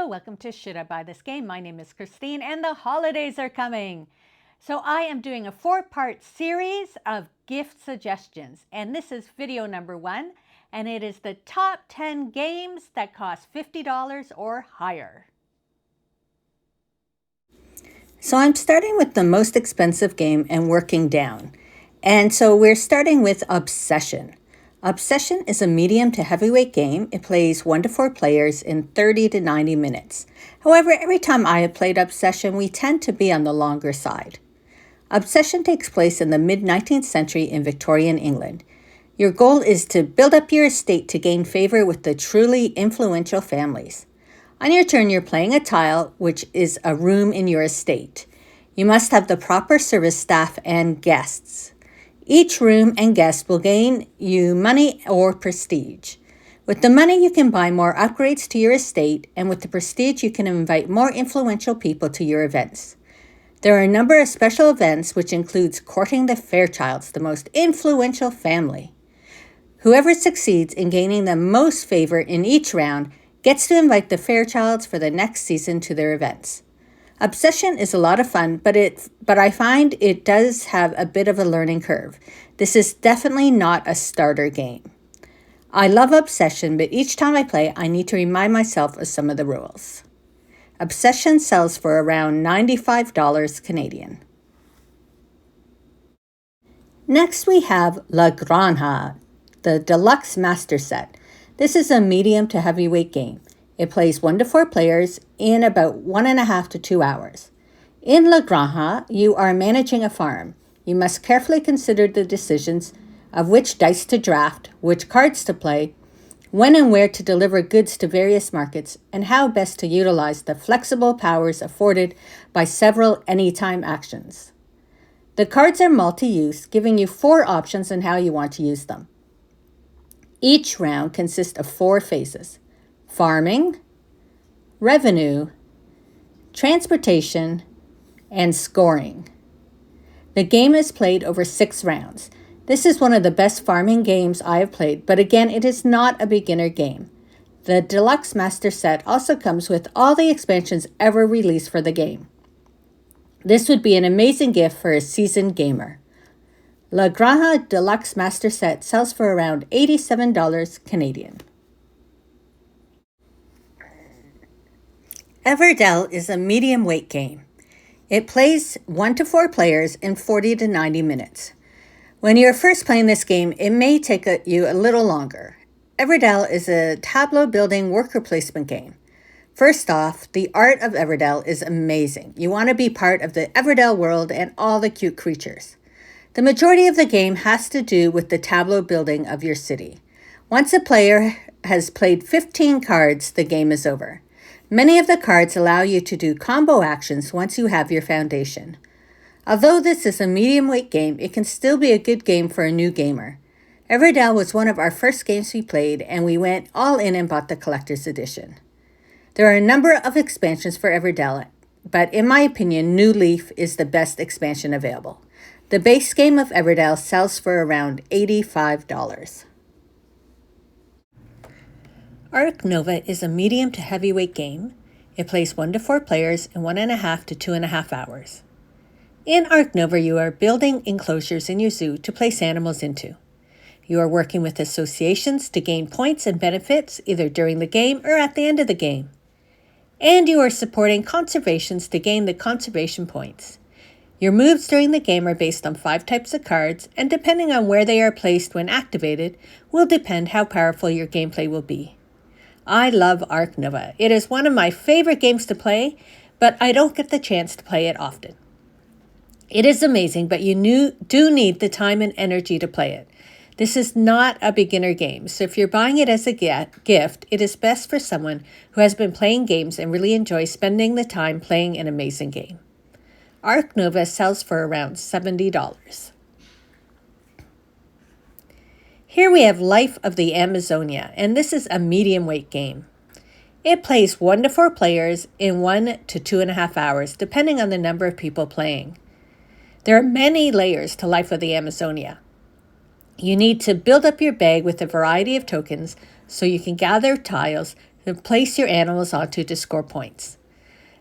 welcome to Should I Buy This Game? My name is Christine and the holidays are coming. So I am doing a 4-part series of gift suggestions, and this is video number 1, and it is the top 10 games that cost $50 or higher. So I'm starting with the most expensive game and working down. And so we're starting with Obsession. Obsession is a medium to heavyweight game. It plays 1 to 4 players in 30 to 90 minutes. However, every time I have played Obsession, we tend to be on the longer side. Obsession takes place in the mid-19th century in Victorian England. Your goal is to build up your estate to gain favor with the truly influential families. On your turn, you're playing a tile, which is a room in your estate. You must have the proper service staff and guests. Each room and guest will gain you money or prestige. With the money, you can buy more upgrades to your estate, and with the prestige, you can invite more influential people to your events. There are a number of special events, which includes courting the Fairchilds, the most influential family. Whoever succeeds in gaining the most favor in each round gets to invite the Fairchilds for the next season to their events. Obsession is a lot of fun, but I find it does have a bit of a learning curve. This is definitely not a starter game. I love Obsession, but each time I play, I need to remind myself of some of the rules. Obsession sells for around $95 Canadian. Next, we have La Granja, the Deluxe Master Set. This is a medium to heavyweight game. It plays 1 to 4 players in about 1.5 to 2 hours. In La Granja, you are managing a farm. You must carefully consider the decisions of which dice to draft, which cards to play, when and where to deliver goods to various markets, and how best to utilize the flexible powers afforded by several anytime actions. The cards are multi-use, giving you 4 options on how you want to use them. Each round consists of 4 phases: farming, revenue, transportation, and scoring. The game is played over 6 rounds. This is one of the best farming games I have played, but again, it is not a beginner game. The Deluxe Master Set also comes with all the expansions ever released for the game. This would be an amazing gift for a seasoned gamer. La Granja Deluxe Master Set sells for around $87 Canadian. Everdell is a medium weight game. It plays 1 to 4 players in 40 to 90 minutes. When you're first playing this game, it may take you a little longer. Everdell is a tableau building worker placement game. First off, the art of Everdell is amazing. You want to be part of the Everdell world and all the cute creatures. The majority of the game has to do with the tableau building of your city. Once a player has played 15 cards, the game is over. Many of the cards allow you to do combo actions once you have your foundation. Although this is a medium weight game, it can still be a good game for a new gamer. Everdell was one of our first games we played, and we went all in and bought the collector's edition. There are a number of expansions for Everdell, but in my opinion, New Leaf is the best expansion available. The base game of Everdell sells for around $85. Arc Nova is a medium to heavyweight game. It plays 1 to 4 players in 1.5 to 2.5 hours. In Arc Nova, you are building enclosures in your zoo to place animals into. You are working with associations to gain points and benefits either during the game or at the end of the game. And you are supporting conservations to gain the conservation points. Your moves during the game are based on 5 types of cards, and depending on where they are placed when activated, will depend how powerful your gameplay will be. I love Arc Nova. It is one of my favorite games to play, but I don't get the chance to play it often. It is amazing, but you do need the time and energy to play it. This is not a beginner game, so if you're buying it as a gift, it is best for someone who has been playing games and really enjoys spending the time playing an amazing game. Arc Nova sells for around $70. Here we have Life of the Amazonia, and this is a medium weight game. It plays 1 to 4 players in 1 to 2.5 hours, depending on the number of people playing. There are many layers to Life of the Amazonia. You need to build up your bag with a variety of tokens so you can gather tiles and place your animals onto to score points.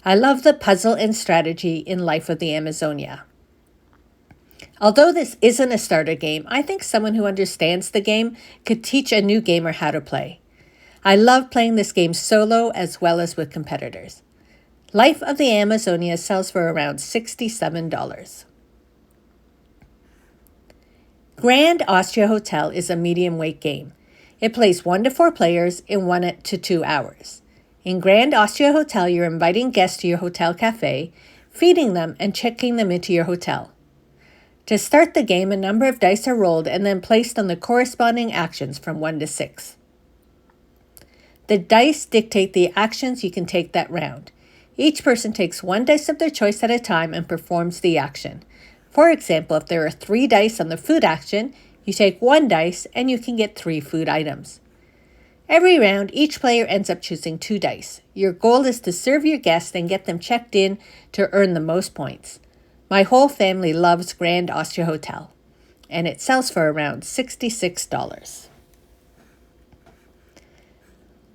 I love the puzzle and strategy in Life of the Amazonia. Although this isn't a starter game, I think someone who understands the game could teach a new gamer how to play. I love playing this game solo as well as with competitors. Life of the Amazonia sells for around $67. Grand Austria Hotel is a medium weight game. It plays 1 to 4 players in 1 to 2 hours. In Grand Austria Hotel, you're inviting guests to your hotel cafe, feeding them, and checking them into your hotel. To start the game, a number of dice are rolled and then placed on the corresponding actions from 1 to 6. The dice dictate the actions you can take that round. Each person takes 1 dice of their choice at a time and performs the action. For example, if there are 3 dice on the food action, you take 1 dice and you can get 3 food items. Every round, each player ends up choosing 2 dice. Your goal is to serve your guests and get them checked in to earn the most points. My whole family loves Grand Austria Hotel, and it sells for around $66.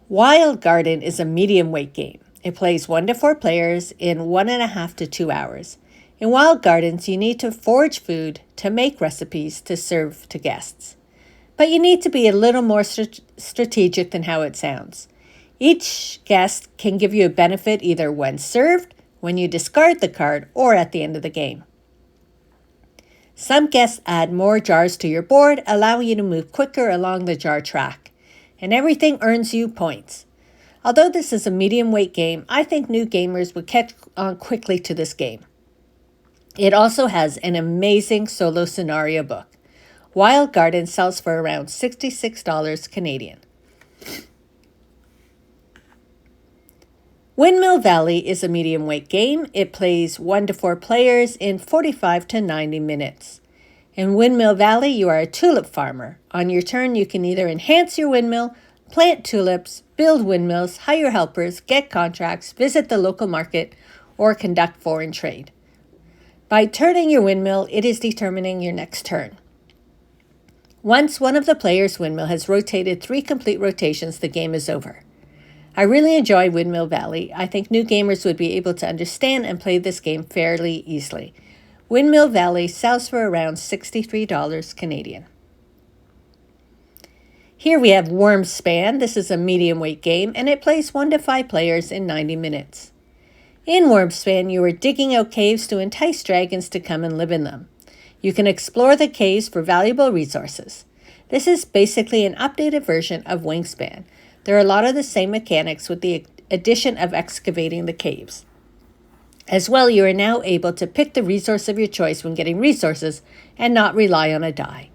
Wild Garden is a medium weight game. It plays 1 to 4 players in 1.5 to 2 hours. In Wild Gardens, you need to forage food to make recipes to serve to guests. But you need to be a little more strategic than how it sounds. Each guest can give you a benefit either when served, when you discard the card, or at the end of the game. Some guests add more jars to your board, allowing you to move quicker along the jar track. And everything earns you points. Although this is a medium weight game, I think new gamers would catch on quickly to this game. It also has an amazing solo scenario book. Wild Garden sells for around $66 Canadian. Windmill Valley is a medium weight game. It plays 1 to 4 players in 45 to 90 minutes. In Windmill Valley, you are a tulip farmer. On your turn, you can either enhance your windmill, plant tulips, build windmills, hire helpers, get contracts, visit the local market, or conduct foreign trade. By turning your windmill, it is determining your next turn. Once one of the players' windmill has rotated 3 complete rotations, the game is over. I really enjoy Windmill Valley. I think new gamers would be able to understand and play this game fairly easily. Windmill Valley sells for around $63 Canadian. Here we have Wormspan. This is a medium weight game, and it plays 1 to 5 players in 90 minutes. In Wormspan, you are digging out caves to entice dragons to come and live in them. You can explore the caves for valuable resources. This is basically an updated version of Wingspan. There are a lot of the same mechanics with the addition of excavating the caves. As well, you are now able to pick the resource of your choice when getting resources and not rely on a die.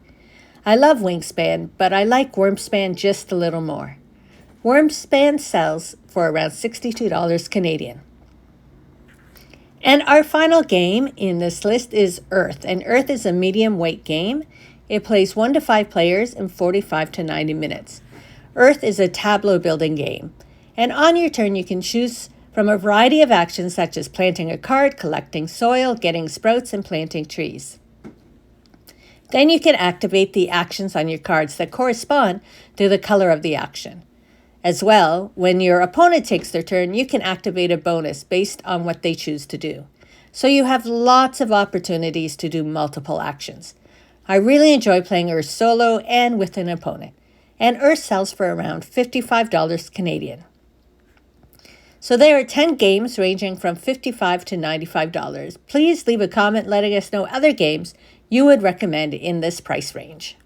I love Wingspan, but I like Wormspan just a little more. Wormspan sells for around $62 Canadian. And our final game in this list is Earth, and Earth is a medium weight game. It plays 1 to 5 players in 45 to 90 minutes. Earth is a tableau building game, and on your turn you can choose from a variety of actions such as planting a card, collecting soil, getting sprouts, and planting trees. Then you can activate the actions on your cards that correspond to the color of the action. As well, when your opponent takes their turn, you can activate a bonus based on what they choose to do. So you have lots of opportunities to do multiple actions. I really enjoy playing Earth solo and with an opponent. And Earth sells for around $55 Canadian. So there are 10 games ranging from $55 to $95. Please leave a comment letting us know other games you would recommend in this price range.